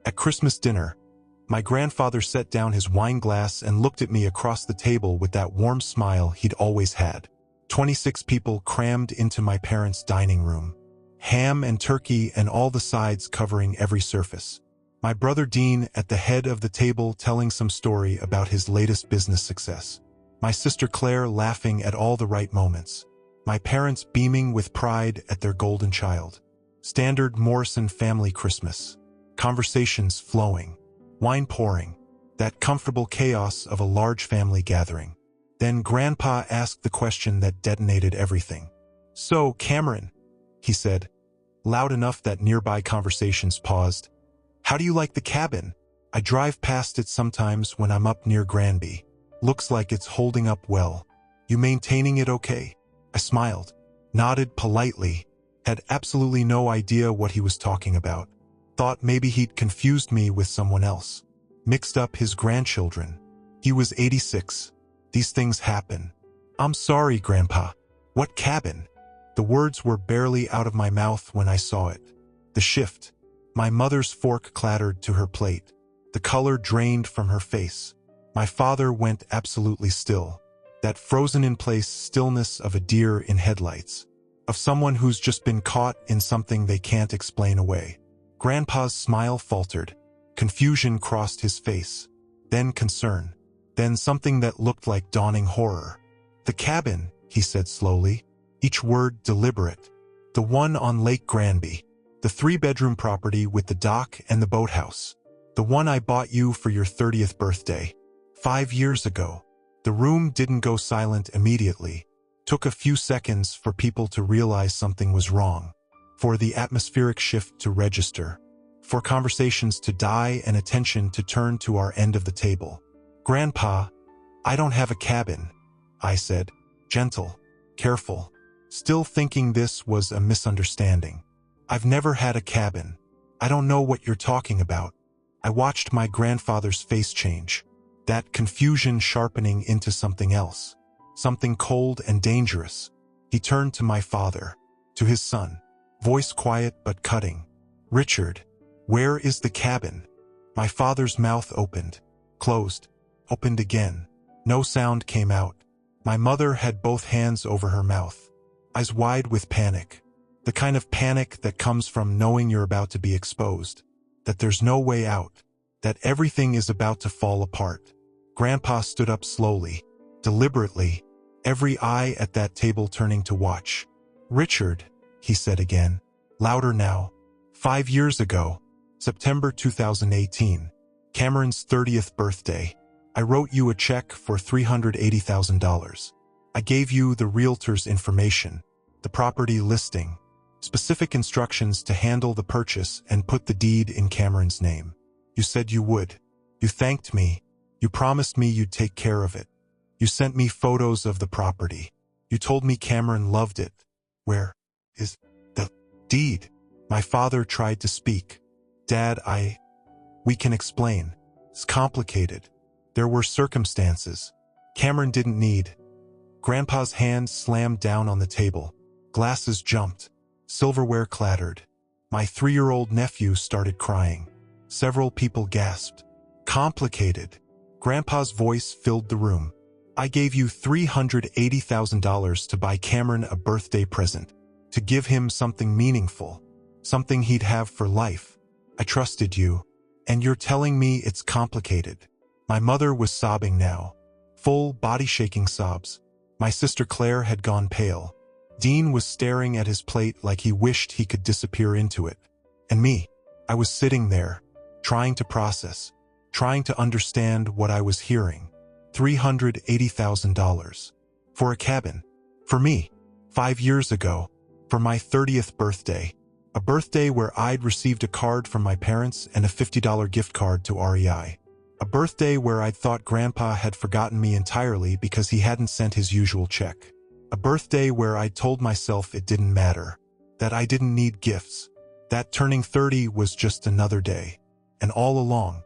At Christmas dinner, my grandfather set down his wine glass and looked at me across the table with that warm smile he'd always had. 26 people crammed into my parents' dining room. Ham and turkey and all the sides covering every surface. My brother Dean at the head of the table telling some story about his latest business success. My sister Claire laughing at all the right moments. My parents beaming with pride at their golden child. Standard Morrison family Christmas. Conversations flowing. Wine pouring. That comfortable chaos of a large family gathering. Then Grandpa asked the question that detonated everything. "So, Cameron," he said, loud enough that nearby conversations paused. "How do you like the cabin? I drive past it sometimes when I'm up near Granby. Looks like it's holding up well. You maintaining it okay?" I smiled, nodded politely, had absolutely no idea what he was talking about. Thought maybe he'd confused me with someone else. Mixed up his grandchildren. He was 86. These things happen. "I'm sorry, Grandpa." "What cabin?" The words were barely out of my mouth when I saw it. The shift. My mother's fork clattered to her plate. The color drained from her face. My father went absolutely still. That frozen-in-place stillness of a deer in headlights. Of someone who's just been caught in something they can't explain away. Grandpa's smile faltered. Confusion crossed his face. Then concern. Then something that looked like dawning horror. "The cabin," he said slowly, each word deliberate. "The one on Lake Granby. The 3-bedroom property with the dock and the boathouse. The one I bought you for your 30th birthday. 5 years ago." The room didn't go silent immediately. Took a few seconds for people to realize something was wrong. For the atmospheric shift to register. For conversations to die and attention to turn to our end of the table. "Grandpa, I don't have a cabin," I said, gentle, careful, still thinking this was a misunderstanding. "I've never had a cabin. I don't know what you're talking about." I watched my grandfather's face change. That confusion sharpening into something else. Something cold and dangerous. He turned to my father. To his son. Voice quiet but cutting. "Richard, where is the cabin?" My father's mouth opened. Closed. Opened again. No sound came out. My mother had both hands over her mouth. Eyes wide with panic. The kind of panic that comes from knowing you're about to be exposed. That there's no way out. That everything is about to fall apart. Grandpa stood up slowly, deliberately, every eye at that table turning to watch. "Richard," he said again, louder now. 5 years ago, September 2018, Cameron's 30th birthday, I wrote you a check for $380,000. I gave you the realtor's information, the property listing, specific instructions to handle the purchase and put the deed in Cameron's name. You said you would. You thanked me. You promised me you'd take care of it. You sent me photos of the property. You told me Cameron loved it. Where is the deed? My father tried to speak. "Dad, we can explain. It's complicated. There were circumstances. Cameron didn't need." Grandpa's hand slammed down on the table. Glasses jumped. Silverware clattered. My 3-year-old nephew started crying. Several people gasped. "Complicated." Grandpa's voice filled the room. "I gave you $380,000 to buy Cameron a birthday present. To give him something meaningful. Something he'd have for life. I trusted you. And you're telling me it's complicated." My mother was sobbing now. Full, body-shaking sobs. My sister Claire had gone pale. Dean was staring at his plate like he wished he could disappear into it. And me, I was sitting there, trying to process, trying to understand what I was hearing. $380,000. For a cabin. For me. 5 years ago. For my 30th birthday. A birthday where I'd received a card from my parents and a $50 gift card to REI. A birthday where I'd thought Grandpa had forgotten me entirely because he hadn't sent his usual check. A birthday where I'd told myself it didn't matter. That I didn't need gifts. That turning 30 was just another day. And all along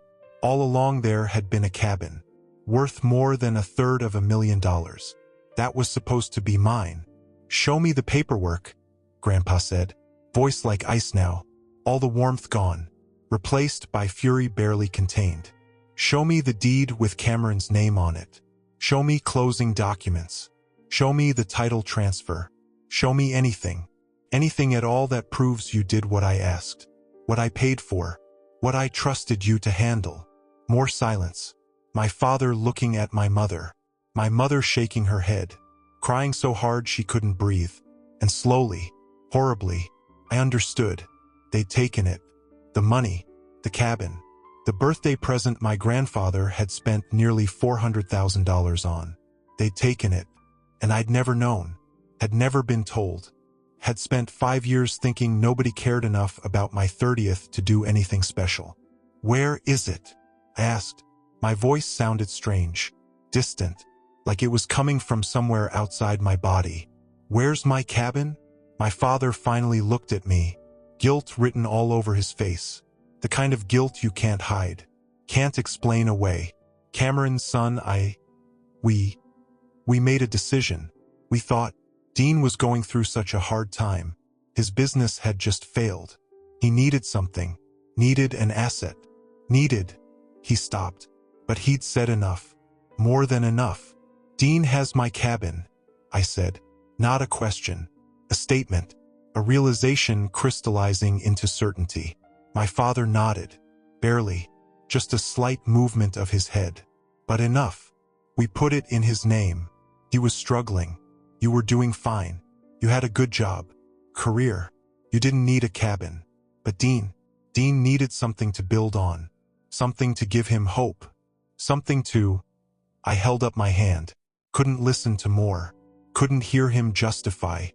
there had been a cabin. Worth more than $250,000. That was supposed to be mine. "Show me the paperwork," Grandpa said. Voice like ice now. All the warmth gone. replaced by fury barely contained. Show me the deed with Cameron's name on it. Show me closing documents. Show me the title transfer. Show me anything. Anything at all that proves you did what I asked. What I paid for. What I trusted you to handle. More silence. My father looking at my mother. My mother shaking her head. Crying so hard she couldn't breathe. And slowly, horribly, I understood. They'd taken it. The money. The cabin. The birthday present my grandfather had spent nearly $400,000 on. They'd taken it. And I'd never known. Had never been told. Had spent 5 years thinking nobody cared enough about my 30th to do anything special. Where is it? I asked. My voice sounded strange. Distant. Like it was coming from somewhere outside my body. Where's my cabin? My father finally looked at me. Guilt written all over his face. The kind of guilt you can't hide. Can't explain away. Cameron's son, We made a decision. We thought Dean was going through such a hard time. His business had just failed. He needed something. Needed an asset. Needed. He stopped. But he'd said enough. More than enough. Dean has my cabin, I said. Not a question. A statement. A realization crystallizing into certainty. My father nodded. Barely. Just a slight movement of his head. But enough. We put it in his name. He was struggling. You were doing fine. You had a good job. Career. You didn't need a cabin. But Dean needed something to build on. Something to give him hope. Something to... I held up my hand. Couldn't listen to more. Couldn't hear him justify.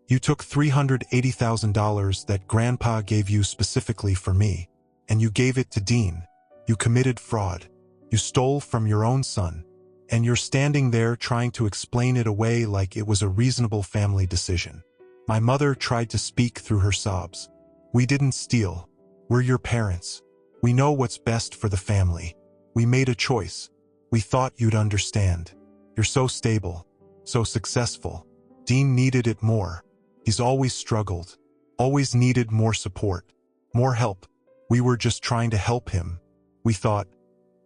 You took $380,000 that Grandpa gave you specifically for me. And you gave it to Dean. You committed fraud. You stole from your own son. And you're standing there trying to explain it away like it was a reasonable family decision. My mother tried to speak through her sobs. We didn't steal. We're your parents. We know what's best for the family. We made a choice. We thought you'd understand. You're so stable. So successful. Dean needed it more. He's always struggled. Always needed more support. More help. We were just trying to help him. We thought...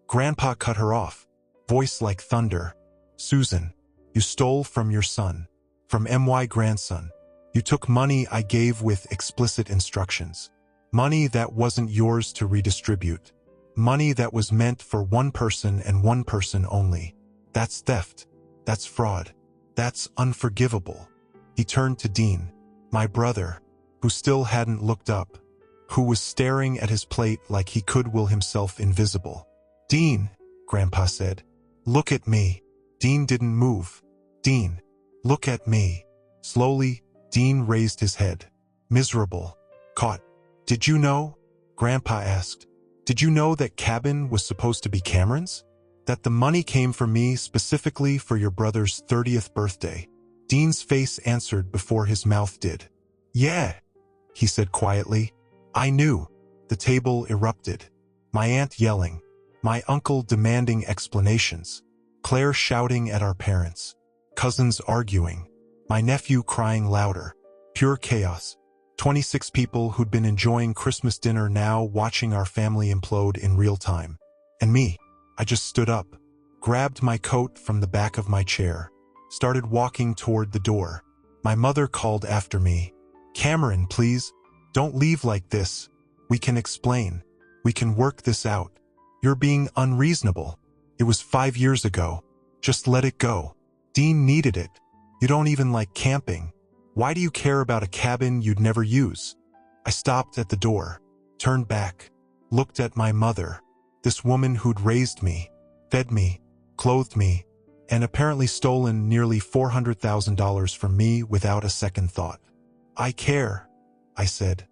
Grandpa cut her off. Voice like thunder. Susan, you stole from your son. From my grandson. You took money I gave with explicit instructions. Money that wasn't yours to redistribute. Money that was meant for one person and one person only. That's theft. That's fraud. That's unforgivable. He turned to Dean, my brother, who still hadn't looked up, who was staring at his plate like he could will himself invisible. Dean, Grandpa said. Look at me. Dean didn't move. Dean, look at me. Slowly, Dean raised his head. Miserable. Caught. Did you know? Grandpa asked. Did you know that cabin was supposed to be Cameron's? That the money came from me specifically for your brother's 30th birthday? Dean's face answered before his mouth did. Yeah, he said quietly. I knew. The table erupted. My aunt yelling. My uncle demanding explanations. Claire shouting at our parents. Cousins arguing. My nephew crying louder. Pure chaos. 26 people who'd been enjoying Christmas dinner now watching our family implode in real time. And me. I just stood up. Grabbed my coat from the back of my chair. Started walking toward the door. My mother called after me. Cameron, please. Don't leave like this. We can explain. We can work this out. You're being unreasonable. It was 5 years ago. Just let it go. Dean needed it. You don't even like camping. Why do you care about a cabin you'd never use? I stopped at the door, turned back, looked at my mother, this woman who'd raised me, fed me, clothed me, and apparently stolen nearly $400,000 from me without a second thought. I care, I said,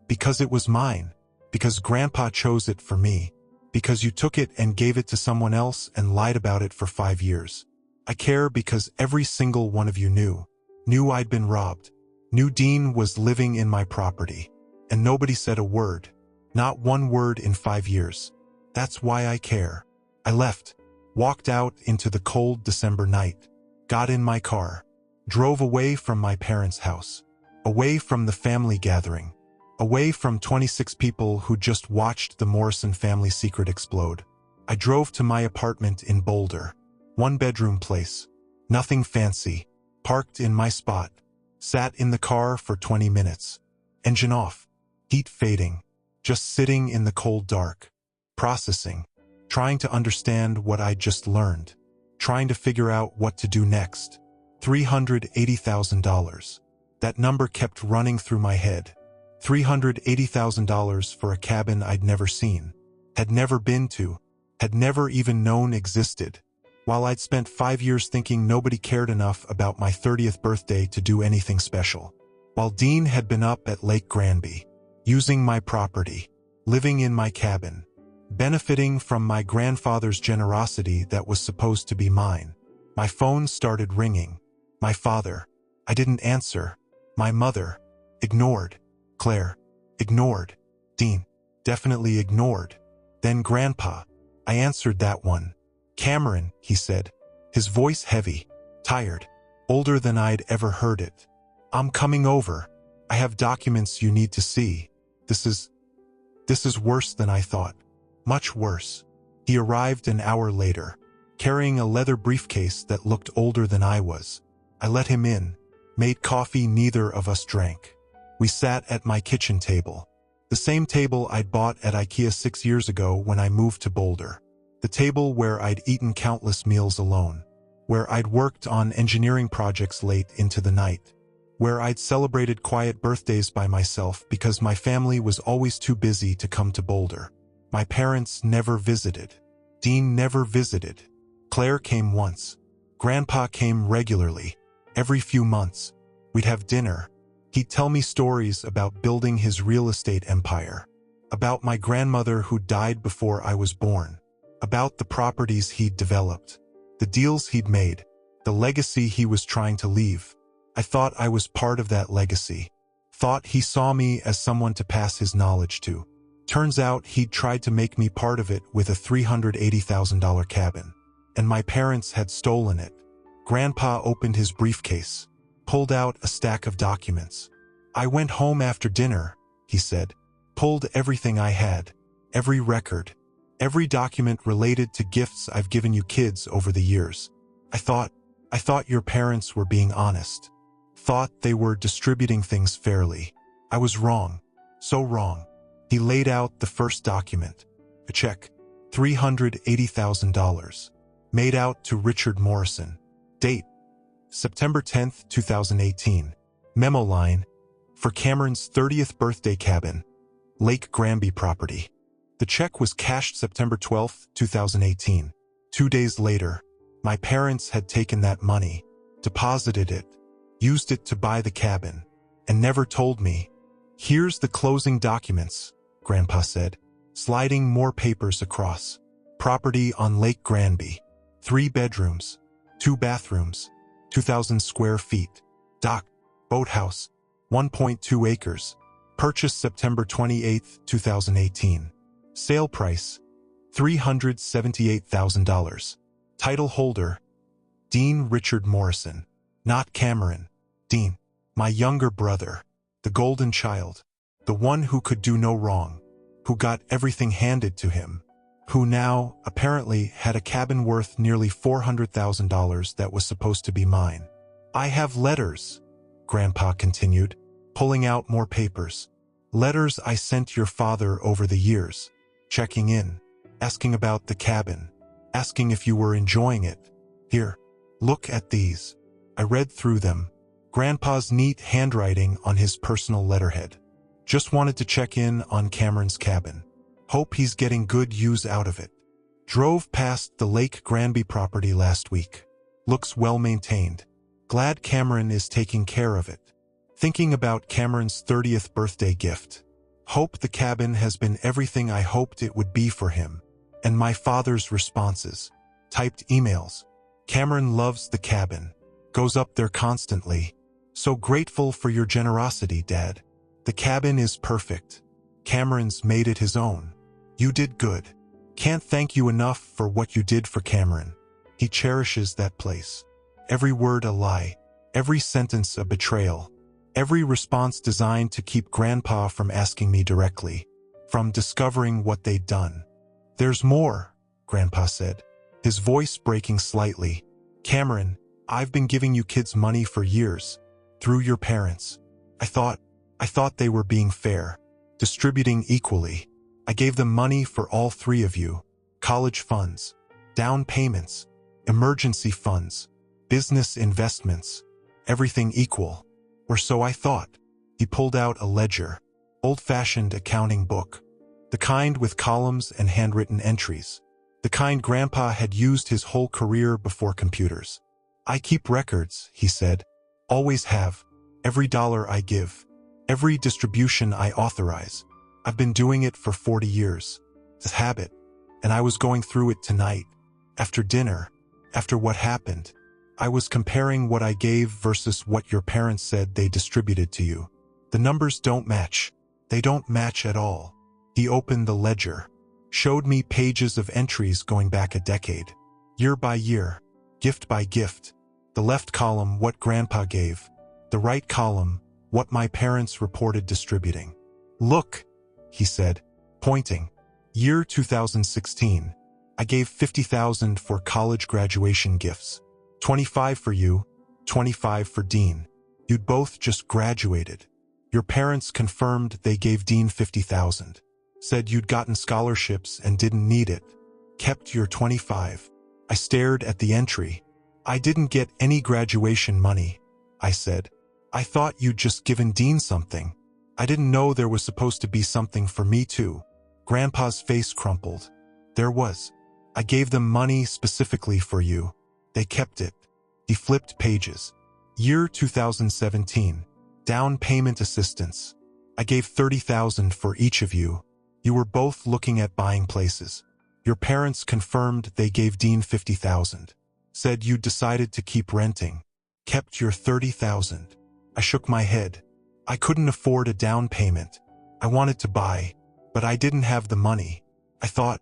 because it was mine, because Grandpa chose it for me. Because you took it and gave it to someone else and lied about it for 5 years. I care because every single one of you knew I'd been robbed, knew Dean was living in my property, and nobody said a word, not one word in 5 years. That's why I care. I left, walked out into the cold December night, got in my car, drove away from my parents' house, away from the family gathering, Away from 26 people who just watched the Morrison family secret explode. I drove to my apartment in Boulder. 1-bedroom place. Nothing fancy. Parked in my spot. Sat in the car for 20 minutes. Engine off. Heat fading. Just sitting in the cold dark. Processing. Trying to understand what I'd just learned. Trying to figure out what to do next. $380,000. That number kept running through my head. $380,000 for a cabin I'd never seen. Had never been to. Had never even known existed. While I'd spent 5 years thinking nobody cared enough about my 30th birthday to do anything special. While Dean had been up at Lake Granby, using my property, living in my cabin, benefiting from my grandfather's generosity that was supposed to be mine. My phone started ringing. My father. I didn't answer. My mother. Ignored. Claire. Ignored. Dean. Definitely ignored. Then Grandpa. I answered that one. Cameron, he said. His voice heavy. Tired. Older than I'd ever heard it. I'm coming over. I have documents you need to see. This is worse than I thought. Much worse. He arrived an hour later, carrying a leather briefcase that looked older than I was. I let him in. Made coffee neither of us drank. We sat at my kitchen table. The same table I'd bought at IKEA 6 years ago when I moved to Boulder. The table where I'd eaten countless meals alone. Where I'd worked on engineering projects late into the night. Where I'd celebrated quiet birthdays by myself because my family was always too busy to come to Boulder. My parents never visited. Dean never visited. Claire came once. Grandpa came regularly. Every few months. We'd have dinner. He'd tell me stories about building his real estate empire. About my grandmother who died before I was born. About the properties he'd developed. The deals he'd made. The legacy he was trying to leave. I thought I was part of that legacy. Thought he saw me as someone to pass his knowledge to. Turns out he'd tried to make me part of it with a $380,000 cabin. And my parents had stolen it. Grandpa opened his briefcase. Pulled out a stack of documents. I went home after dinner, he said. Pulled everything I had. Every record. Every document related to gifts I've given you kids over the years. I thought your parents were being honest. Thought they were distributing things fairly. I was wrong. So wrong. He laid out the first document. A check. $380,000. Made out to Richard Morrison. Date. September 10th, 2018. Memo line. For Cameron's 30th birthday cabin. Lake Granby property. The check was cashed September 12th, 2018. 2 days later, my parents had taken that money, deposited it, used it to buy the cabin, and never told me. Here's the closing documents, Grandpa said, sliding more papers across. Property on Lake Granby. 3 bedrooms, 2 bathrooms, 2,000 square feet. Dock, boathouse, 1.2 acres. Purchased September 28, 2018. Sale price, $378,000. Title holder, Dean Richard Morrison. Not Cameron. Dean, my younger brother. The golden child. The one who could do no wrong. Who got everything handed to him. Who now, apparently, had a cabin worth nearly $400,000 that was supposed to be mine. I have letters, Grandpa continued, pulling out more papers. Letters I sent your father over the years. Checking in. Asking about the cabin. Asking if you were enjoying it. Here, look at these. I read through them. Grandpa's neat handwriting on his personal letterhead. Just wanted to check in on Cameron's cabin. Hope he's getting good use out of it. Drove past the Lake Granby property last week. Looks well maintained. Glad Cameron is taking care of it. Thinking about Cameron's 30th birthday gift. Hope the cabin has been everything I hoped it would be for him. And my father's responses. Typed emails. Cameron loves the cabin. Goes up there constantly. So grateful for your generosity, Dad. The cabin is perfect. Cameron's made it his own. You did good. Can't thank you enough for what you did for Cameron. He cherishes that place. Every word a lie. Every sentence a betrayal. Every response designed to keep Grandpa from asking me directly, from discovering what they'd done. "There's more," Grandpa said, his voice breaking slightly. "Cameron, I've been giving you kids money for years, through your parents. I thought they were being fair, distributing equally. I gave them money for all three of you, college funds, down payments, emergency funds, business investments, everything equal. Or so I thought." He pulled out a ledger, old-fashioned accounting book, the kind with columns and handwritten entries, the kind Grandpa had used his whole career before computers. "I keep records," he said, "always have, every dollar I give, every distribution I authorize. I've been doing it for 40 years. It's a habit, and I was going through it tonight. After dinner, after what happened, I was comparing what I gave versus what your parents said they distributed to you. The numbers don't match. They don't match at all." He opened the ledger, showed me pages of entries going back a decade, year by year, gift by gift. The left column, what Grandpa gave. The right column, what my parents reported distributing. "Look," he said, pointing. "Year 2016. I gave $50,000 for college graduation gifts. 25 for you, 25 for Dean. You'd both just graduated. Your parents confirmed they gave Dean $50,000. Said you'd gotten scholarships and didn't need it. Kept your 25. I stared at the entry. "I didn't get any graduation money," I said. "I thought you'd just given Dean something. I didn't know there was supposed to be something for me too." Grandpa's face crumpled. "There was. I gave them money specifically for you. They kept it." He flipped pages. "Year 2017. Down payment assistance. I gave $30,000 for each of you. You were both looking at buying places. Your parents confirmed they gave Dean $50,000. Said you decided to keep renting. Kept your $30,000. I shook my head. I couldn't afford a down payment. I wanted to buy, but I didn't have the money. I thought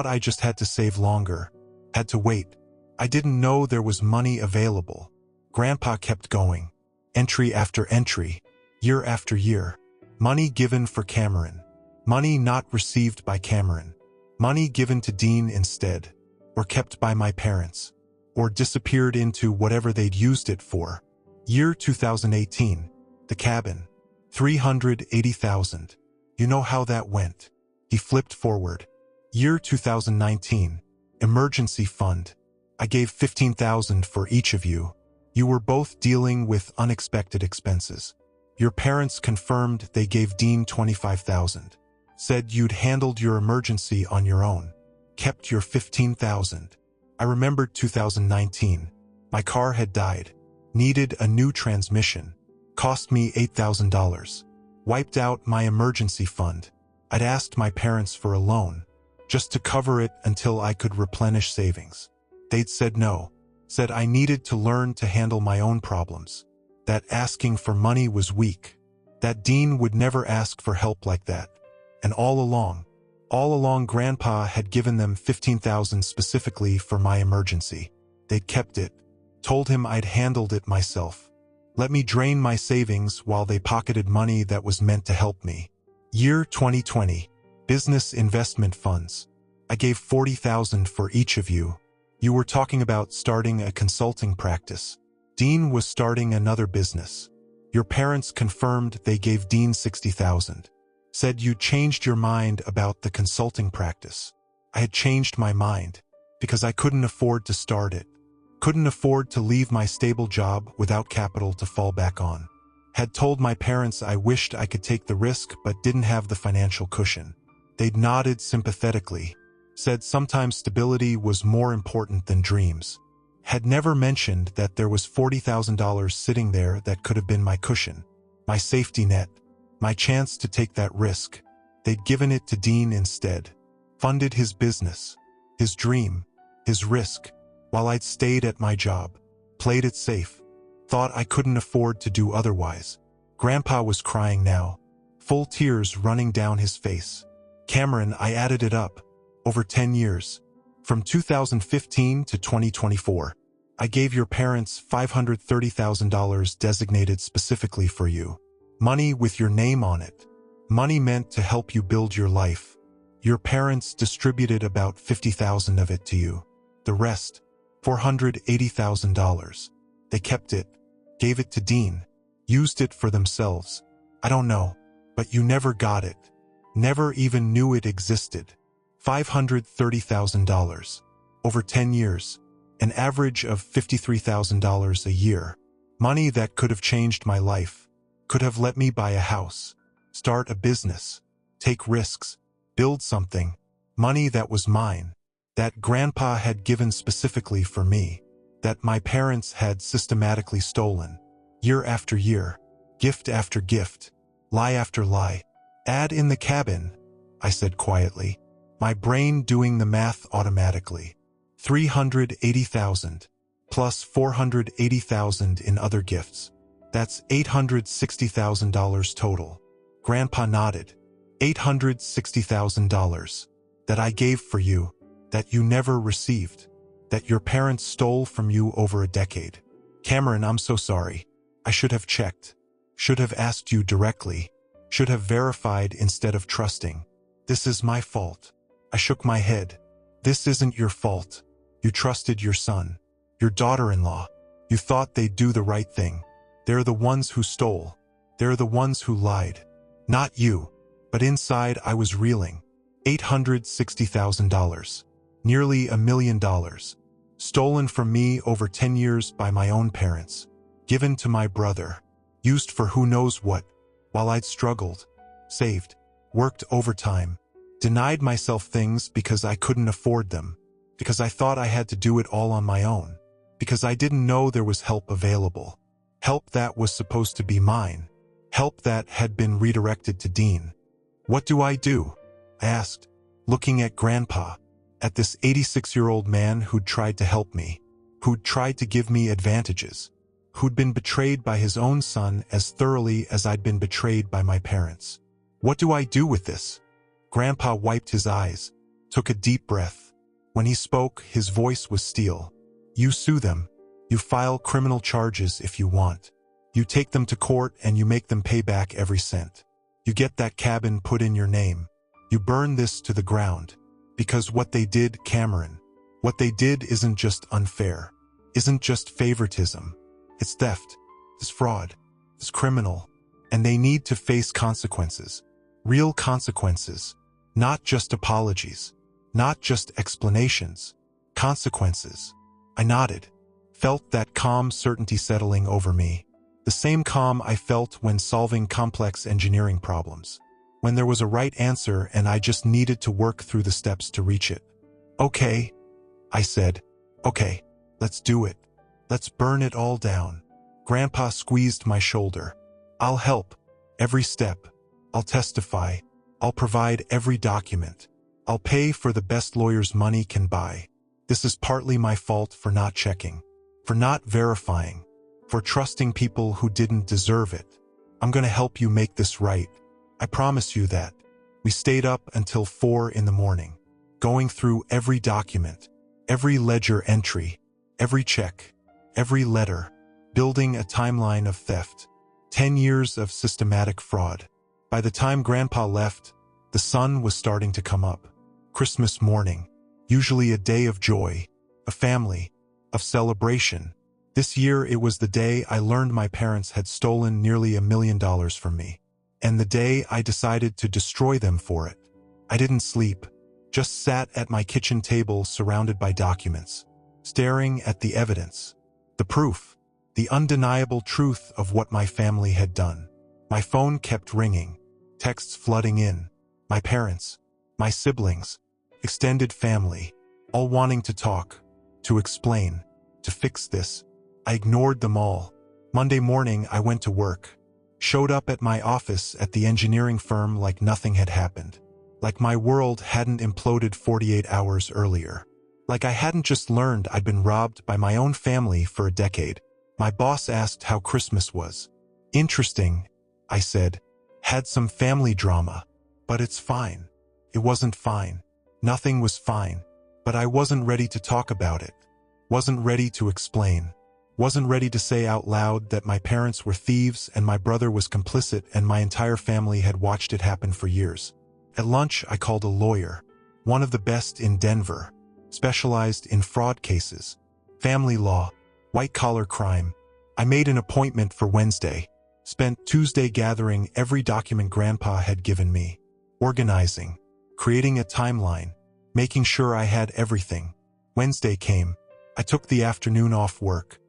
I just had to save longer. Had to wait. I didn't know there was money available." Grandpa kept going. Entry after entry, year after year. Money given for Cameron. Money not received by Cameron. Money given to Dean instead. Or kept by my parents. Or disappeared into whatever they'd used it for. Year 2018. The cabin. 380,000. You know how that went. He flipped forward. Year 2019. Emergency fund. I gave $15,000 for each of you. You were both dealing with unexpected expenses. Your parents confirmed they gave Dean $25,000. Said you'd handled your emergency on your own. Kept your $15,000. I remembered 2019. My car had died. Needed a new transmission. Cost me $8,000. Wiped out my emergency fund. I'd asked my parents for a loan, just to cover it until I could replenish savings. They'd said no. Said I needed to learn to handle my own problems. That asking for money was weak. That Dean would never ask for help like that. And all along Grandpa had given them $15,000 specifically for my emergency. They'd kept it. Told him I'd handled it myself. Let me drain my savings while they pocketed money that was meant to help me. Year 2020. Business investment funds. I gave $40,000 for each of you. You were talking about starting a consulting practice. Dean was starting another business. Your parents confirmed they gave Dean $60,000. Said you changed your mind about the consulting practice. I had changed my mind because I couldn't afford to start it. Couldn't afford to leave my stable job without capital to fall back on. Had told my parents I wished I could take the risk but didn't have the financial cushion. They'd nodded sympathetically. Said sometimes stability was more important than dreams. Had never mentioned that there was $40,000 sitting there that could have been my cushion, my safety net, my chance to take that risk. They'd given it to Dean instead. Funded his business, his dream, his risk, while I'd stayed at my job, played it safe, thought I couldn't afford to do otherwise. Grandpa was crying now, full tears running down his face. Cameron, I added it up. Over 10 years. From 2015 to 2024. I gave your parents $530,000 designated specifically for you. Money with your name on it. Money meant to help you build your life. Your parents distributed about $50,000 of it to you. The rest, $480,000. They kept it, gave it to Dean, used it for themselves. I don't know, but you never got it. Never even knew it existed. $530,000. Over 10 years. An average of $53,000 a year. Money that could have changed my life. Could have let me buy a house. Start a business. Take risks. Build something. Money that was mine. That Grandpa had given specifically for me. That my parents had systematically stolen. Year after year. Gift after gift. Lie after lie. Add in the cabin, I said quietly. My brain doing the math automatically. 380,000. Plus 480,000 in other gifts. That's $860,000 total. Grandpa nodded. $860,000. That I gave for you. That you never received. That your parents stole from you over a decade. Cameron, I'm so sorry. I should have checked. Should have asked you directly. Should have verified instead of trusting. This is my fault. I shook my head. This isn't your fault. You trusted your son. Your daughter-in-law. You thought they'd do the right thing. They're the ones who stole. They're the ones who lied. Not you. But inside I was reeling. $860,000. Nearly $1 million. Stolen from me over 10 years by my own parents. Given to my brother. Used for who knows what. While I'd struggled. Saved. Worked overtime. Denied myself things because I couldn't afford them. Because I thought I had to do it all on my own. Because I didn't know there was help available. Help that was supposed to be mine. Help that had been redirected to Dean. What do? I asked, looking at Grandpa. At this 86-year-old man who'd tried to help me. Who'd tried to give me advantages. Who'd been betrayed by his own son as thoroughly as I'd been betrayed by my parents. What do I do with this? Grandpa wiped his eyes, took a deep breath. When he spoke, his voice was steel. You sue them. You file criminal charges if you want. You take them to court and you make them pay back every cent. You get that cabin put in your name. You burn this to the ground. Because what they did, Cameron, what they did isn't just unfair. Isn't just favoritism. It's theft. It's fraud. It's criminal. And they need to face consequences. Real consequences. Not just apologies. Not just explanations. Consequences. I nodded. Felt that calm certainty settling over me. The same calm I felt when solving complex engineering problems. When there was a right answer and I just needed to work through the steps to reach it. Okay, I said. Okay, let's do it. Let's burn it all down. Grandpa squeezed my shoulder. I'll help. Every step. I'll testify. I'll provide every document. I'll pay for the best lawyers money can buy. This is partly my fault for not checking. For not verifying. For trusting people who didn't deserve it. I'm gonna help you make this right. I promise you that. We stayed up until 4 in the morning. Going through every document. Every ledger entry. Every check. Every letter. Building a timeline of theft. 10 years of systematic fraud. By the time Grandpa left, the sun was starting to come up. Christmas morning. Usually a day of joy. A family. Of celebration. This year it was the day I learned my parents had stolen nearly $1 million from me. And the day I decided to destroy them for it. I didn't sleep. Just sat at my kitchen table surrounded by documents. Staring at the evidence. The proof. The undeniable truth of what my family had done. My phone kept ringing. Texts flooding in. My parents. My siblings. Extended family. All wanting to talk. To explain. To fix this. I ignored them all. Monday morning I went to work. Showed up at my office at the engineering firm like nothing had happened. Like my world hadn't imploded 48 hours earlier. Like I hadn't just learned I'd been robbed by my own family for a decade. My boss asked how Christmas was. Interesting, I said. Had some family drama. But it's fine. It wasn't fine. Nothing was fine. But I wasn't ready to talk about it. Wasn't ready to explain. Wasn't ready to say out loud that my parents were thieves and my brother was complicit and my entire family had watched it happen for years. At lunch, I called a lawyer, one of the best in Denver, specialized in fraud cases, family law, white-collar crime. I made an appointment for Wednesday, spent Tuesday gathering every document Grandpa had given me, organizing, creating a timeline, making sure I had everything. Wednesday came. I took the afternoon off work,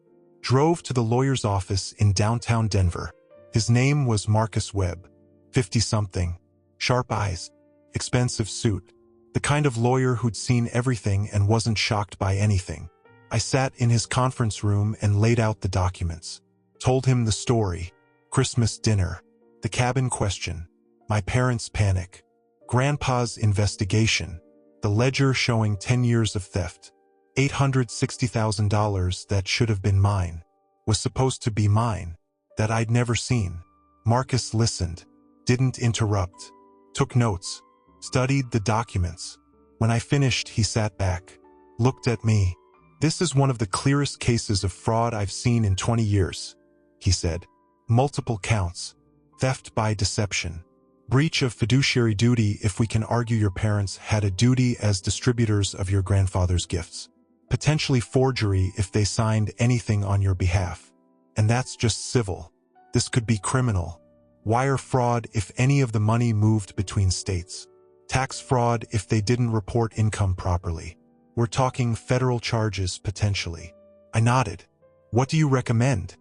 drove to the lawyer's office in downtown Denver. His name was Marcus Webb, 50-something, sharp eyes, expensive suit, the kind of lawyer who'd seen everything and wasn't shocked by anything. I sat in his conference room and laid out the documents, told him the story, Christmas dinner, the cabin question, my parents' panic, Grandpa's investigation, the ledger showing 10 years of theft, $860,000 that should have been mine, was supposed to be mine, that I'd never seen. Marcus listened, didn't interrupt, took notes, studied the documents. When I finished, he sat back, looked at me. "This is one of the clearest cases of fraud I've seen in 20 years, he said. Multiple counts, theft by deception, breach of fiduciary duty if we can argue your parents had a duty as distributors of your grandfather's gifts, potentially forgery if they signed anything on your behalf. And that's just civil. This could be criminal. Wire fraud if any of the money moved between states. Tax fraud if they didn't report income properly. We're talking federal charges potentially." I nodded. "What do you recommend?"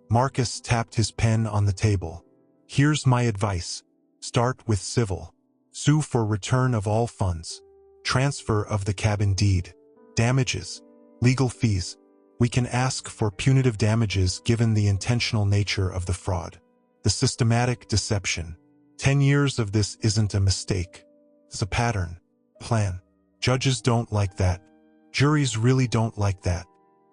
Marcus tapped his pen on the table. "Here's my advice. Start with civil. Sue for return of all funds, transfer of the cabin deed, damages, legal fees. We can ask for punitive damages given the intentional nature of the fraud, the systematic deception. 10 years of this isn't a mistake. It's a pattern, plan. Judges don't like that. Juries really don't like that."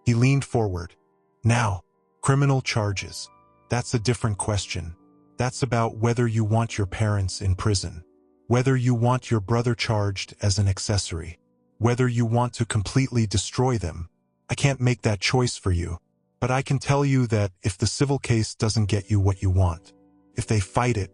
He leaned forward. "Now, criminal charges. That's a different question. That's about whether you want your parents in prison, whether you want your brother charged as an accessory, whether you want to completely destroy them. I can't make that choice for you, but I can tell you that if the civil case doesn't get you what you want, if they fight it,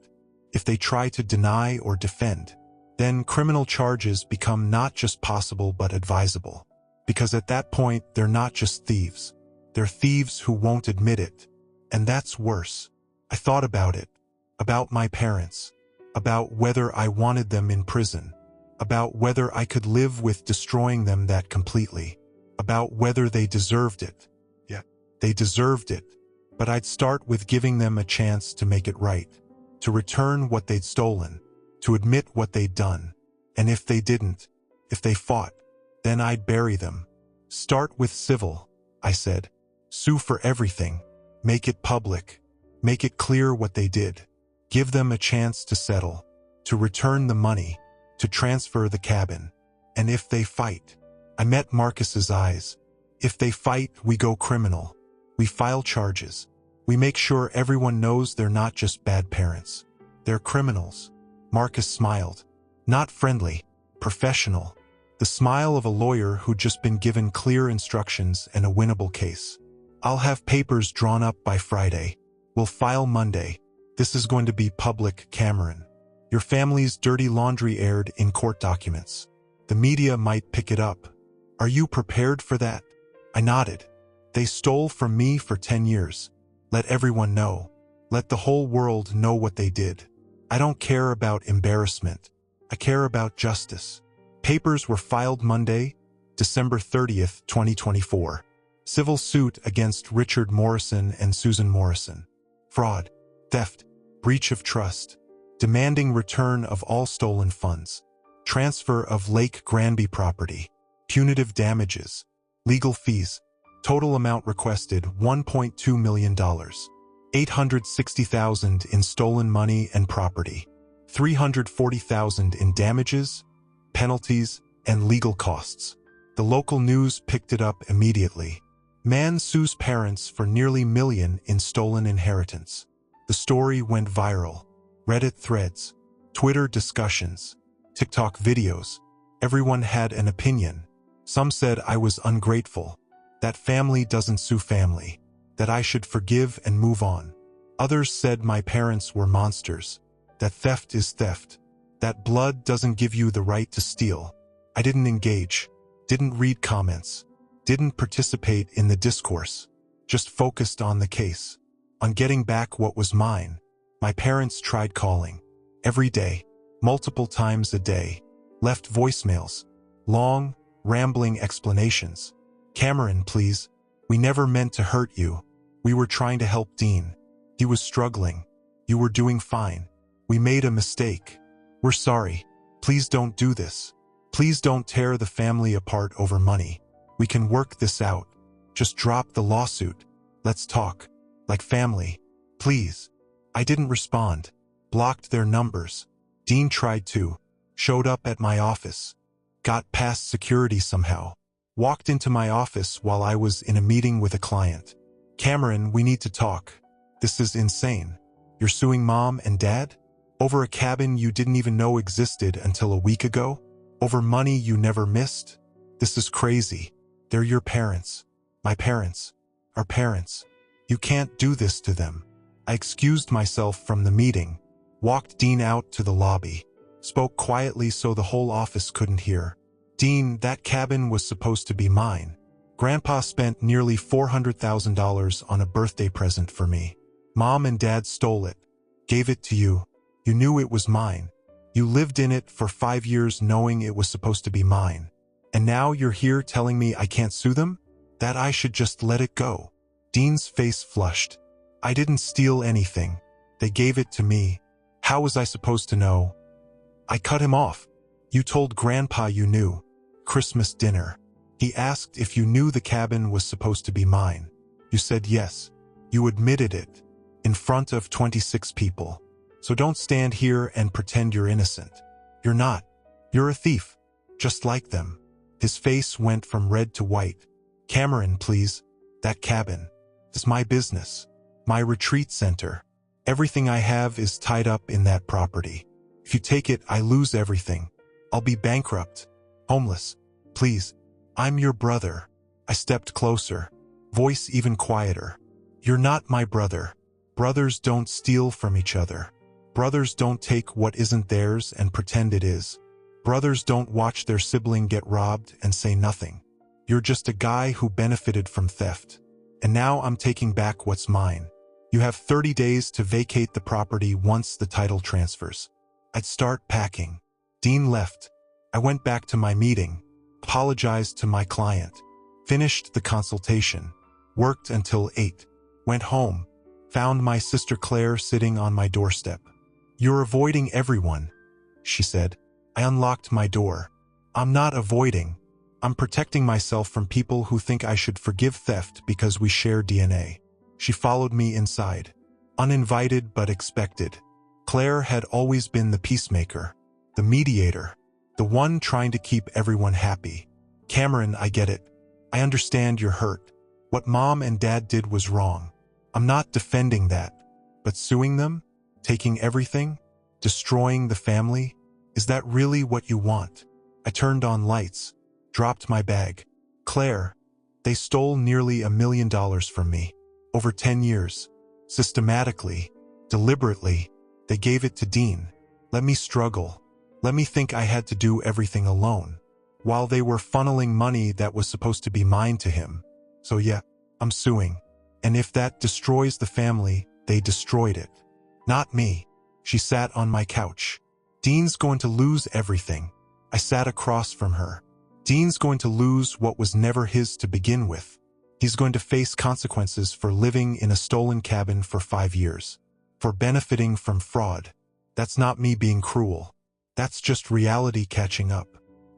if they try to deny or defend, then criminal charges become not just possible but advisable. Because at that point, they're not just thieves. They're thieves who won't admit it. And that's worse. I thought about it, about my parents, about whether I wanted them in prison, about whether I could live with destroying them that completely, about whether they deserved it. Yeah, they deserved it. But I'd start with giving them a chance to make it right, to return what they'd stolen, to admit what they'd done. And if they didn't, if they fought, then I'd bury them. "Start with civil," I said. "Sue for everything. Make it public. Make it clear what they did. Give them a chance to settle, to return the money, to transfer the cabin. And if they fight," I met Marcus's eyes. "If they fight, we go criminal. We file charges. We make sure everyone knows they're not just bad parents. They're criminals." Marcus smiled. Not friendly, professional. The smile of a lawyer who'd just been given clear instructions and a winnable case. "I'll have papers drawn up by Friday. We'll file Monday. This is going to be public, Cameron. Your family's dirty laundry aired in court documents. The media might pick it up. Are you prepared for that?" I nodded. "They stole from me for 10 years. Let everyone know. Let the whole world know what they did. I don't care about embarrassment. I care about justice." Papers were filed Monday, December 30th, 2024. Civil suit against Richard Morrison and Susan Morrison. Fraud, theft, breach of trust, demanding return of all stolen funds, transfer of Lake Granby property, punitive damages, legal fees. Total amount requested $1.2 million, $860,000 in stolen money and property, $340,000 in damages, penalties, and legal costs. The local news picked it up immediately. Man sues parents for nearly $1 million in stolen inheritance. The story went viral. Reddit threads, Twitter discussions, TikTok videos. Everyone had an opinion. Some said I was ungrateful. That family doesn't sue family. That I should forgive and move on. Others said my parents were monsters. That theft is theft. That blood doesn't give you the right to steal. I didn't engage. Didn't read comments. Didn't participate in the discourse. Just focused on the case. On getting back what was mine. My parents tried calling. Every day. Multiple times a day. Left voicemails. Long, rambling explanations. Cameron, please. We never meant to hurt you. We were trying to help Dean. He was struggling. You were doing fine. We made a mistake. We're sorry. Please don't do this. Please don't tear the family apart over money. We can work this out. Just drop the lawsuit. Let's talk. Like family. Please. I didn't respond. Blocked their numbers. Dean tried to. Showed up at my office. Got past security somehow. Walked into my office while I was in a meeting with a client. Cameron, we need to talk. This is insane. You're suing mom and dad? Over a cabin you didn't even know existed until a week ago? Over money you never missed? This is crazy. They're your parents. My parents. Our parents. You can't do this to them. I excused myself from the meeting. Walked Dean out to the lobby. Spoke quietly so the whole office couldn't hear. Dean, that cabin was supposed to be mine. Grandpa spent nearly $400,000 on a birthday present for me. Mom and Dad stole it. Gave it to you. You knew it was mine. You lived in it for 5 years knowing it was supposed to be mine. And now you're here telling me I can't sue them? That I should just let it go. Dean's face flushed. I didn't steal anything. They gave it to me. How was I supposed to know? I cut him off. You told Grandpa you knew. Christmas dinner. He asked if you knew the cabin was supposed to be mine. You said yes. You admitted it. In front of 26 people. So don't stand here and pretend you're innocent. You're not. You're a thief. Just like them. His face went from red to white. Cameron, please. That cabin. It's my business. My retreat center. Everything I have is tied up in that property. If you take it, I lose everything. I'll be bankrupt. Homeless. Please. I'm your brother. I stepped closer. Voice even quieter. You're not my brother. Brothers don't steal from each other. Brothers don't take what isn't theirs and pretend it is. Brothers don't watch their sibling get robbed and say nothing. You're just a guy who benefited from theft. And now I'm taking back what's mine. You have 30 days to vacate the property once the title transfers. I'd start packing. Dean left. I went back to my meeting. Apologized to my client. Finished the consultation. Worked until 8. Went home. Found my sister Claire sitting on my doorstep. You're avoiding everyone, she said. I unlocked my door. I'm not avoiding. I'm protecting myself from people who think I should forgive theft because we share DNA. She followed me inside. Uninvited but expected. Claire had always been the peacemaker. The mediator. The one trying to keep everyone happy. Cameron, I get it. I understand you're hurt. What Mom and Dad did was wrong. I'm not defending that. But suing them? Taking everything? Destroying the family? Is that really what you want? I turned on lights. Dropped my bag. Claire, they stole nearly $1 million from me. Over 10 years. Systematically. Deliberately. They gave it to Dean. Let me struggle. Let me think I had to do everything alone. While they were funneling money that was supposed to be mine to him. So yeah, I'm suing. And if that destroys the family, they destroyed it. Not me. She sat on my couch. Dean's going to lose everything. I sat across from her. Dean's going to lose what was never his to begin with. He's going to face consequences for living in a stolen cabin for 5 years. For benefiting from fraud. That's not me being cruel. That's just reality catching up.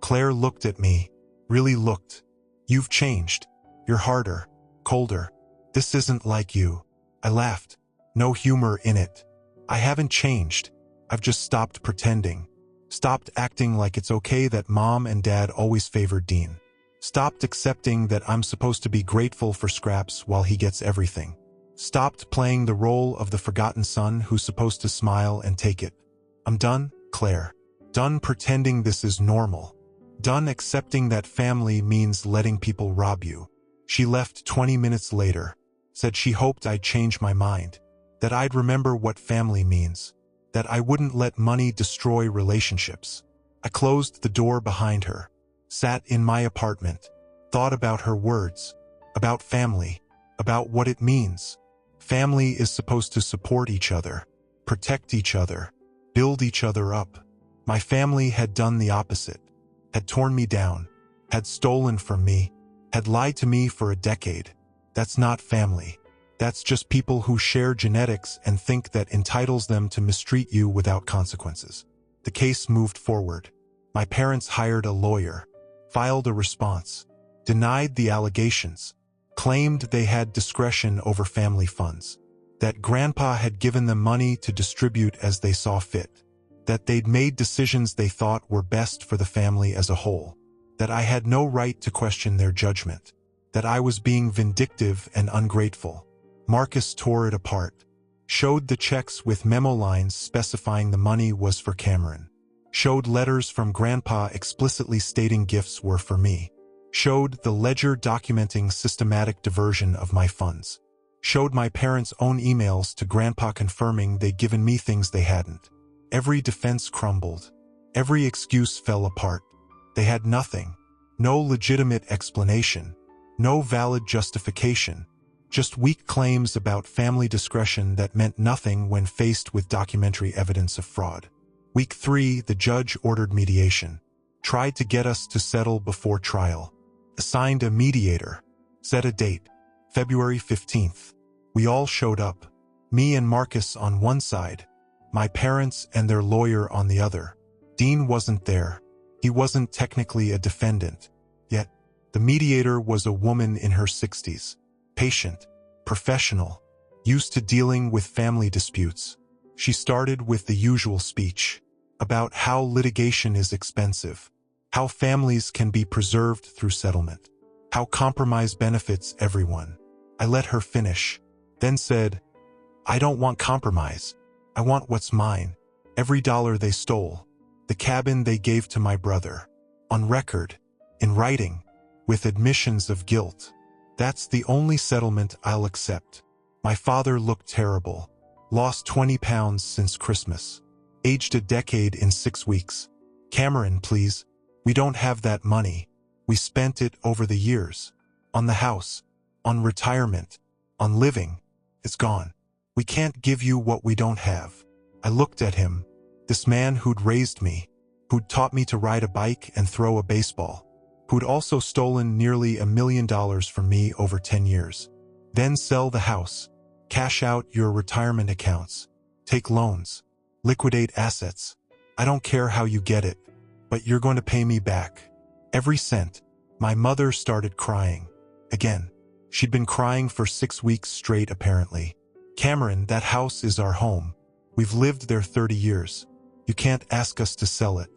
Claire looked at me. Really looked. You've changed. You're harder. Colder. This isn't like you. I laughed. No humor in it. I haven't changed. I've just stopped pretending. Stopped acting like it's okay that Mom and Dad always favored Dean. Stopped accepting that I'm supposed to be grateful for scraps while he gets everything. Stopped playing the role of the forgotten son who's supposed to smile and take it. I'm done, Claire. Done pretending this is normal. Done accepting that family means letting people rob you. She left 20 minutes later, said she hoped I'd change my mind, that I'd remember what family means, that I wouldn't let money destroy relationships. I closed the door behind her, sat in my apartment, thought about her words, about family, about what it means. Family is supposed to support each other, protect each other, build each other up. My family had done the opposite, had torn me down, had stolen from me, had lied to me for a decade. That's not family. That's just people who share genetics and think that entitles them to mistreat you without consequences. The case moved forward. My parents hired a lawyer, filed a response, denied the allegations, claimed they had discretion over family funds, that Grandpa had given them money to distribute as they saw fit, that they'd made decisions they thought were best for the family as a whole, that I had no right to question their judgment, that I was being vindictive and ungrateful. Marcus tore it apart, showed the checks with memo lines specifying the money was for Cameron, showed letters from Grandpa explicitly stating gifts were for me, showed the ledger documenting systematic diversion of my funds, showed my parents' own emails to Grandpa confirming they'd given me things they hadn't. Every defense crumbled. Every excuse fell apart. They had nothing. No legitimate explanation. No valid justification. Just weak claims about family discretion that meant nothing when faced with documentary evidence of fraud. Week 3, the judge ordered mediation. Tried to get us to settle before trial. Assigned a mediator. Set a date. February 15th. We all showed up. Me and Marcus on one side. My parents and their lawyer on the other. Dean wasn't there. He wasn't technically a defendant. Yet, the mediator was a woman in her 60s. Patient, professional, used to dealing with family disputes. She started with the usual speech about how litigation is expensive, how families can be preserved through settlement, how compromise benefits everyone. I let her finish, then said, "I don't want compromise. I want what's mine. Every dollar they stole, the cabin they gave to my brother. On record, in writing, with admissions of guilt. That's the only settlement I'll accept." My father looked terrible. Lost 20 pounds since Christmas. Aged a decade in 6 weeks. "Cameron, please. We don't have that money. We spent it over the years. On the house. On retirement. On living. It's gone. We can't give you what we don't have." I looked at him. This man who'd raised me. Who'd taught me to ride a bike and throw a baseball. Who'd also stolen nearly $1 million from me over 10 years. Then sell the house. Cash out your retirement accounts. Take loans. Liquidate assets. I don't care how you get it, but you're going to pay me back. Every cent. My mother started crying. Again. She'd been crying for 6 weeks straight apparently. "Cameron, that house is our home. We've lived there 30 years. You can't ask us to sell it.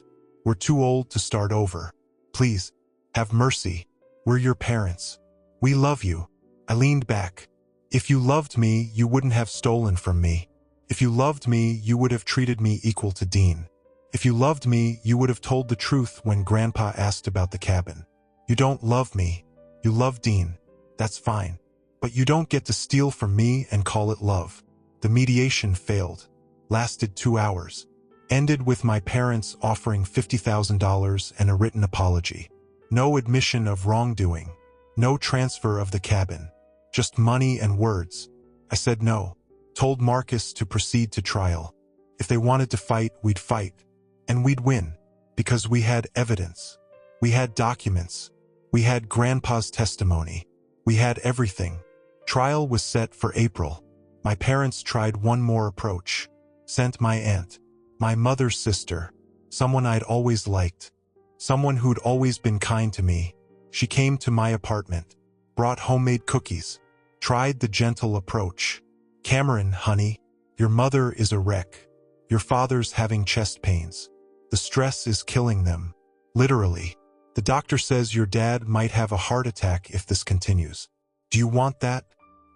We're too old to start over. Please, have mercy. We're your parents. We love you." I leaned back. "If you loved me, you wouldn't have stolen from me. If you loved me, you would have treated me equal to Dean. If you loved me, you would have told the truth when Grandpa asked about the cabin. You don't love me. You love Dean. That's fine. But you don't get to steal from me and call it love." The mediation failed. Lasted 2 hours. Ended with my parents offering $50,000 and a written apology. No admission of wrongdoing. No transfer of the cabin. Just money and words. I said no. Told Marcus to proceed to trial. If they wanted to fight, we'd fight. And we'd win. Because we had evidence. We had documents. We had Grandpa's testimony. We had everything. Trial was set for April. My parents tried one more approach. Sent my aunt. My mother's sister. Someone I'd always liked. Someone who'd always been kind to me. She came to my apartment. Brought homemade cookies. Tried the gentle approach. "Cameron, honey, your mother is a wreck. Your father's having chest pains. The stress is killing them. Literally. The doctor says your dad might have a heart attack if this continues. Do you want that?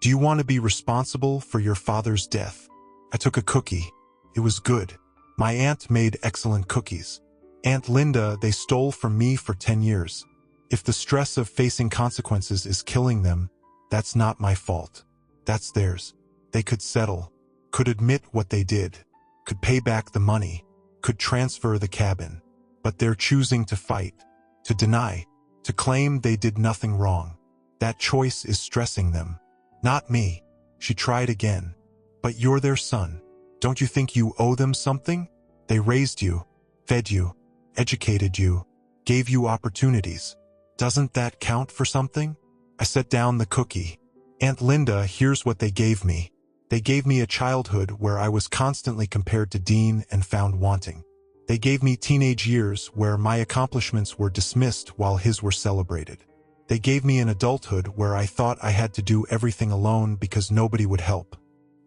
Do you want to be responsible for your father's death?" I took a cookie. It was good. My aunt made excellent cookies. Aunt Linda they stole from me for 10 years. If the stress of facing consequences is killing them, that's not my fault. That's theirs. They could settle, could admit what they did, could pay back the money, could transfer the cabin. But they're choosing to fight, to deny, to claim they did nothing wrong. That choice is stressing them. Not me. She tried again. But you're their son. Don't you think you owe them something? They raised you, fed you, educated you, gave you opportunities. Doesn't that count for something? I set down the cookie. Aunt Linda, here's what they gave me. They gave me a childhood where I was constantly compared to Dean and found wanting. They gave me teenage years where my accomplishments were dismissed while his were celebrated. They gave me an adulthood where I thought I had to do everything alone because nobody would help.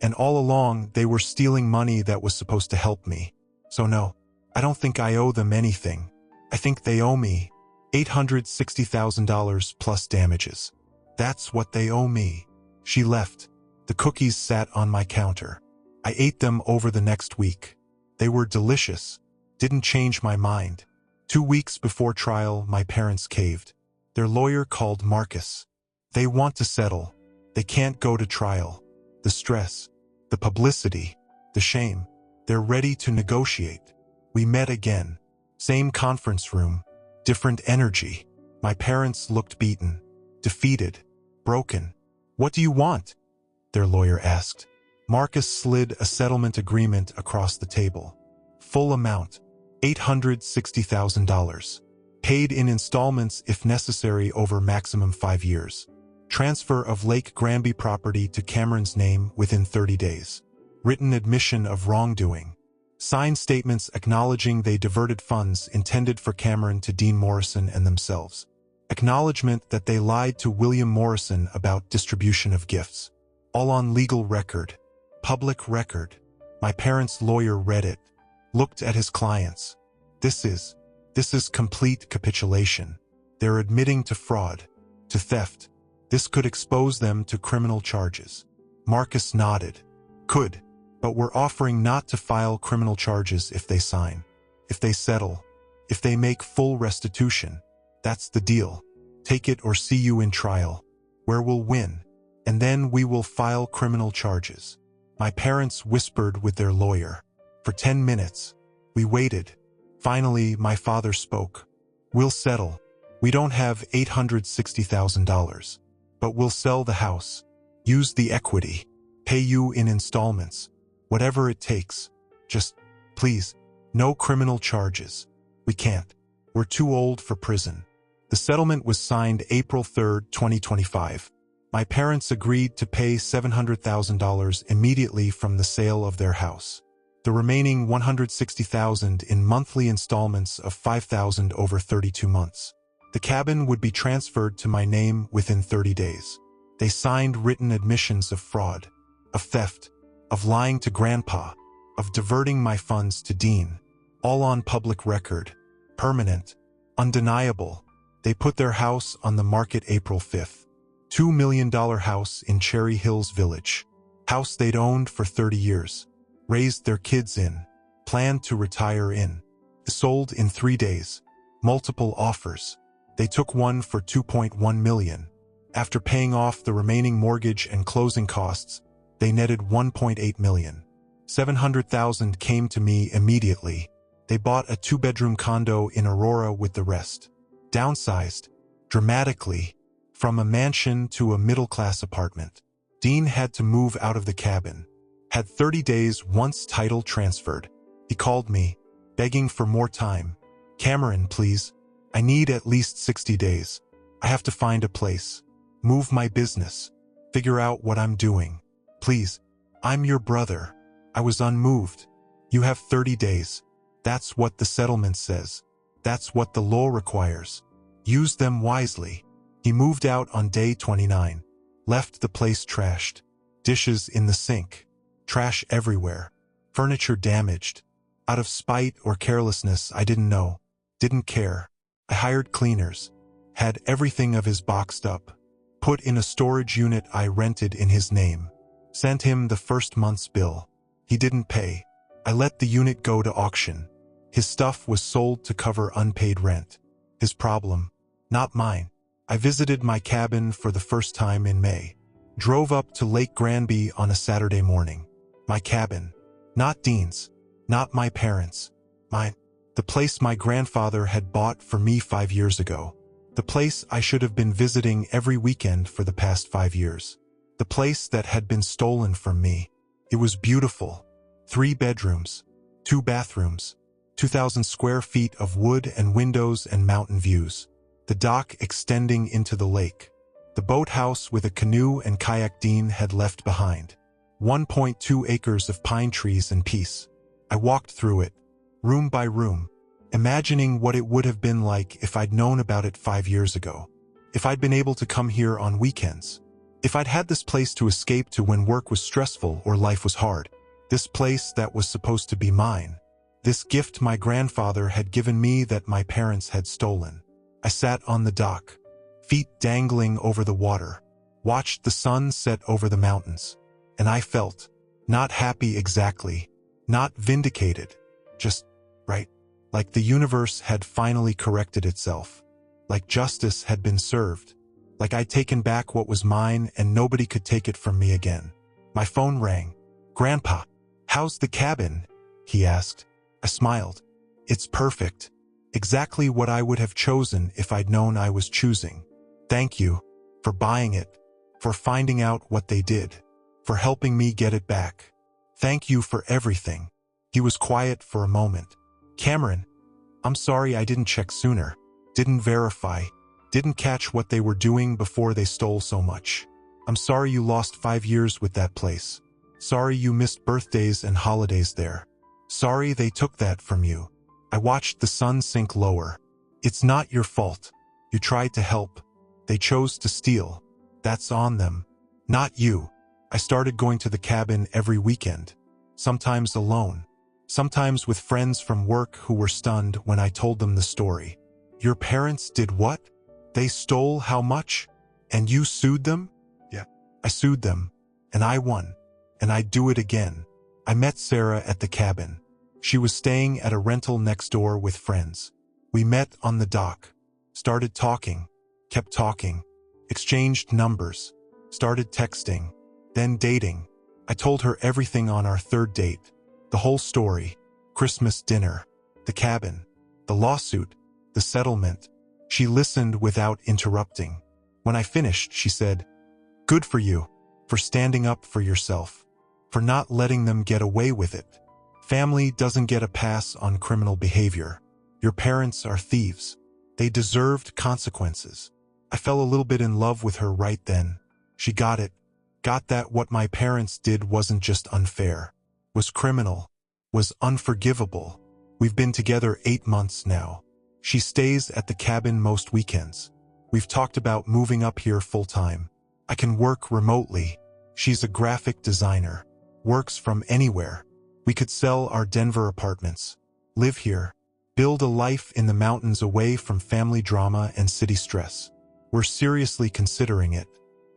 And all along, they were stealing money that was supposed to help me. So no, I don't think I owe them anything. I think they owe me $860,000 plus damages. That's what they owe me. She left. The cookies sat on my counter. I ate them over the next week. They were delicious. Didn't change my mind. 2 weeks before trial, my parents caved. Their lawyer called Marcus. They want to settle. They can't go to trial. The stress, the publicity, the shame. They're ready to negotiate. We met again. Same conference room. Different energy. My parents looked beaten, defeated, broken. What do you want? Their lawyer asked. Marcus slid a settlement agreement across the table. Full amount, $860,000. Paid in installments if necessary over maximum 5 years. Transfer of Lake Granby property to Cameron's name within 30 days. Written admission of wrongdoing. Signed statements acknowledging they diverted funds intended for Cameron to Dean Morrison and themselves. Acknowledgement that they lied to William Morrison about distribution of gifts. All on legal record. Public record. My parents' lawyer read it. Looked at his clients. This is complete capitulation. They're admitting to fraud, to theft. This could expose them to criminal charges. Marcus nodded. Could, but we're offering not to file criminal charges if they sign, if they settle, if they make full restitution. That's the deal. Take it or see you in trial, where we'll win, and then we will file criminal charges. My parents whispered with their lawyer. For 10 minutes, we waited. Finally, my father spoke. We'll settle. We don't have $860,000, but we'll sell the house, use the equity, pay you in installments, whatever it takes. Just, please, no criminal charges. We can't. We're too old for prison. The settlement was signed April 3, 2025. My parents agreed to pay $700,000 immediately from the sale of their house. The remaining $160,000 in monthly installments of $5,000 over 32 months. The cabin would be transferred to my name within 30 days. They signed written admissions of fraud, of theft, of lying to Grandpa, of diverting my funds to Dean. All on public record, permanent, undeniable. They put their house on the market April 5th. $2 million house in Cherry Hills Village. House they'd owned for 30 years. Raised their kids in, planned to retire in. Sold in 3 days. Multiple offers. They took one for $2.1 million. After paying off the remaining mortgage and closing costs, they netted $1.8 million. $700,000 came to me immediately. They bought a 2-bedroom condo in Aurora with the rest. Downsized, dramatically, from a mansion to a middle-class apartment. Dean had to move out of the cabin. Had 30 days once title transferred. He called me, begging for more time. Cameron, please. I need at least 60 days. I have to find a place. Move my business. Figure out what I'm doing. Please. I'm your brother. I was unmoved. You have 30 days. That's what the settlement says. That's what the law requires. Use them wisely. He moved out on day 29. Left the place trashed. Dishes in the sink. Trash everywhere. Furniture damaged. Out of spite or carelessness, I didn't know. Didn't care. I hired cleaners. Had everything of his boxed up. Put in a storage unit I rented in his name. Sent him the first month's bill. He didn't pay. I let the unit go to auction. His stuff was sold to cover unpaid rent. His problem? not mine. I visited my cabin for the first time in May. Drove up to Lake Granby on a Saturday morning. My cabin. Not Dean's. Not my parents'. Mine. The place my grandfather had bought for me 5 years ago. The place I should have been visiting every weekend for the past 5 years. The place that had been stolen from me. It was beautiful. 3 bedrooms. 2 bathrooms. 2,000 square feet of wood and windows and mountain views. The dock extending into the lake. The boathouse with a canoe and kayak Dean had left behind. 1.2 acres of pine trees and peace. I walked through it, room by room, imagining what it would have been like if I'd known about it 5 years ago. If I'd been able to come here on weekends. If I'd had this place to escape to when work was stressful or life was hard. This place that was supposed to be mine. This gift my grandfather had given me that my parents had stolen. I sat on the dock, feet dangling over the water, watched the sun set over the mountains, and I felt, not happy exactly, not vindicated, just right, like the universe had finally corrected itself, like justice had been served, like I'd taken back what was mine and nobody could take it from me again. My phone rang. "Grandpa, how's the cabin?" he asked. I smiled. "It's perfect. Exactly what I would have chosen if I'd known I was choosing. Thank you for buying it, for finding out what they did, for helping me get it back. Thank you for everything." He was quiet for a moment. "Cameron, I'm sorry I didn't check sooner, didn't verify, didn't catch what they were doing before they stole so much. I'm sorry you lost 5 years with that place. Sorry you missed birthdays and holidays there. Sorry they took that from you." I watched the sun sink lower. "It's not your fault. You tried to help. They chose to steal. That's on them. Not you." I started going to the cabin every weekend. Sometimes alone. Sometimes with friends from work who were stunned when I told them the story. "Your parents did what? They stole how much? And you sued them?" "Yeah." "I sued them. And I won. And I'd do it again." I met Sarah at the cabin. She was staying at a rental next door with friends. We met on the dock. Started talking. Kept talking. Exchanged numbers. Started texting. Then dating. I told her everything on our 3rd date. The whole story. Christmas dinner. The cabin. The lawsuit. The settlement. She listened without interrupting. When I finished, she said, "Good for you. For standing up for yourself. For not letting them get away with it. Family doesn't get a pass on criminal behavior. Your parents are thieves. They deserved consequences." I fell a little bit in love with her right then. She got it. Got that what my parents did wasn't just unfair. Was criminal. Was unforgivable. We've been together 8 months now. She stays at the cabin most weekends. We've talked about moving up here full-time. I can work remotely. She's a graphic designer. Works from anywhere. We could sell our Denver apartments. Live here. Build a life in the mountains away from family drama and city stress. We're seriously considering it.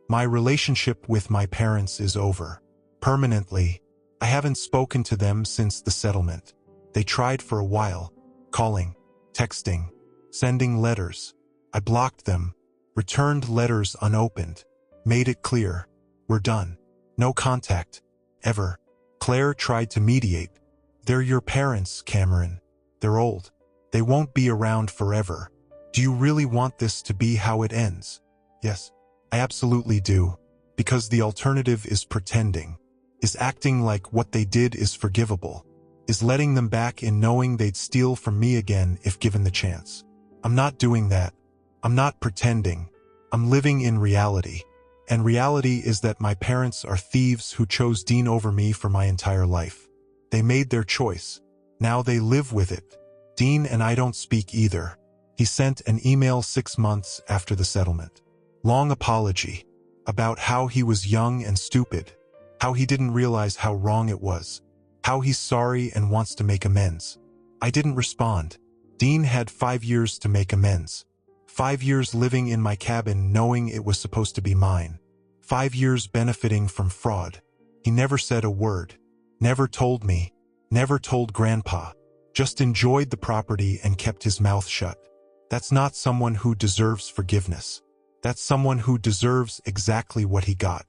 My relationship with my parents is over. Permanently. I haven't spoken to them since the settlement. They tried for a while. Calling. Texting. Sending letters. I blocked them. Returned letters unopened. Made it clear. We're done. No contact. Ever. Claire tried to mediate. "They're your parents, Cameron. They're old. They won't be around forever. Do you really want this to be how it ends?" "Yes, I absolutely do. Because the alternative is pretending. Is acting like what they did is forgivable. Is letting them back in knowing they'd steal from me again if given the chance. I'm not doing that. I'm not pretending. I'm living in reality. And reality is that my parents are thieves who chose Dean over me for my entire life. They made their choice. Now they live with it. Dean and I don't speak either. He sent an email 6 months after the settlement. Long apology. About how he was young and stupid. How he didn't realize how wrong it was. How he's sorry and wants to make amends. I didn't respond. Dean had 5 years to make amends. 5 years living in my cabin knowing it was supposed to be mine. 5 years benefiting from fraud. He never said a word. Never told me. Never told Grandpa. Just enjoyed the property and kept his mouth shut. That's not someone who deserves forgiveness. That's someone who deserves exactly what he got,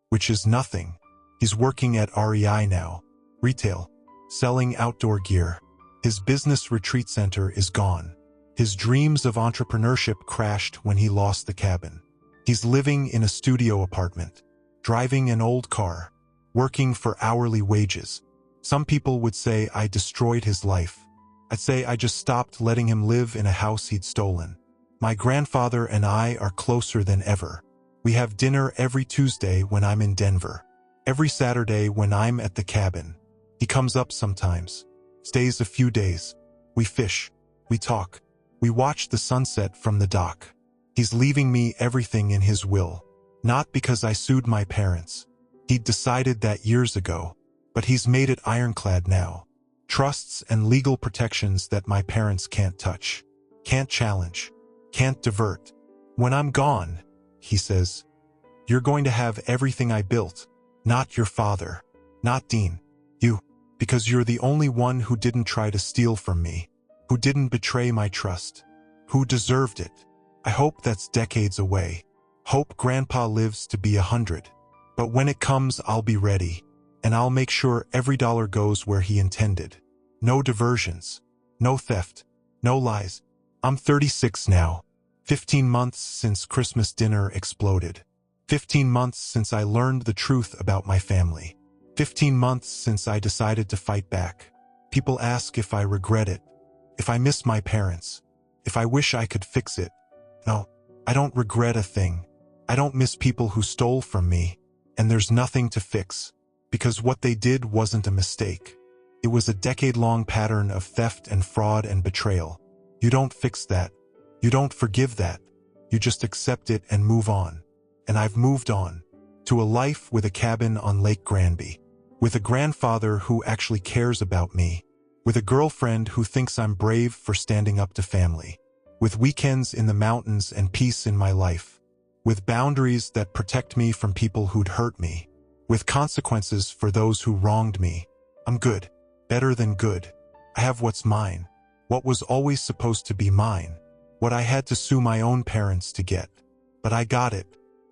which is nothing. He's working at REI now, retail, selling outdoor gear. His business retreat center is gone. His dreams of entrepreneurship crashed when he lost the cabin. He's living in a studio apartment, driving an old car, working for hourly wages. Some people would say I destroyed his life. I'd say I just stopped letting him live in a house he'd stolen. My grandfather and I are closer than ever. We have dinner every Tuesday when I'm in Denver. Every Saturday when I'm at the cabin. He comes up sometimes, stays a few days. We fish, we talk, we watch the sunset from the dock. He's leaving me everything in his will. Not because I sued my parents. He'd decided that years ago, but he's made it ironclad now. Trusts and legal protections that my parents can't touch, can't challenge, can't divert. When I'm gone, he says, you're going to have everything I built, not your father, not Dean, you, because you're the only one who didn't try to steal from me, who didn't betray my trust, who deserved it. I hope that's decades away. Hope Grandpa lives to be 100. But when it comes, I'll be ready, and I'll make sure every dollar goes where he intended. No diversions, no theft, no lies. I'm 36 now. 15 months since Christmas dinner exploded. 15 months since I learned the truth about my family. 15 months since I decided to fight back. People ask if I regret it, if I miss my parents, if I wish I could fix it. No, I don't regret a thing. I don't miss people who stole from me, and there's nothing to fix, because what they did wasn't a mistake. It was a decade-long pattern of theft and fraud and betrayal. You don't fix that. You don't forgive that. You just accept it and move on. And I've moved on to a life with a cabin on Lake Granby, with a grandfather who actually cares about me, with a girlfriend who thinks I'm brave for standing up to family, with weekends in the mountains and peace in my life, with boundaries that protect me from people who'd hurt me, with consequences for those who wronged me. I'm good, better than good. I have what's mine, what was always supposed to be mine, what I had to sue my own parents to get. But I got it,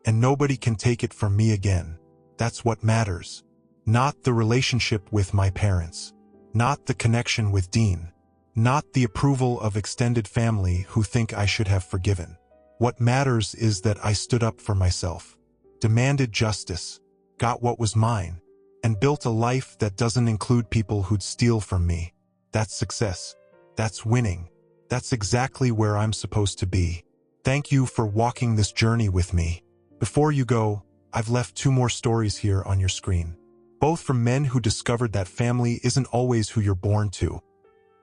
and nobody can take it from me again. That's what matters. Not the relationship with my parents, not the connection with Dean, not the approval of extended family who think I should have forgiven. What matters is that I stood up for myself, demanded justice, got what was mine, and built a life that doesn't include people who'd steal from me. That's success. That's winning. That's exactly where I'm supposed to be. Thank you for walking this journey with me. Before you go, I've left 2 more stories here on your screen. Both from men who discovered that family isn't always who you're born to.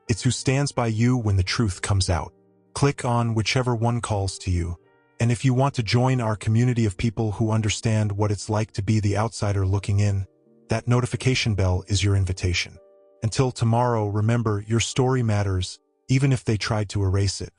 It's who stands by you when the truth comes out. Click on whichever one calls to you. And if you want to join our community of people who understand what it's like to be the outsider looking in, that notification bell is your invitation. Until tomorrow, remember, your story matters, even if they tried to erase it.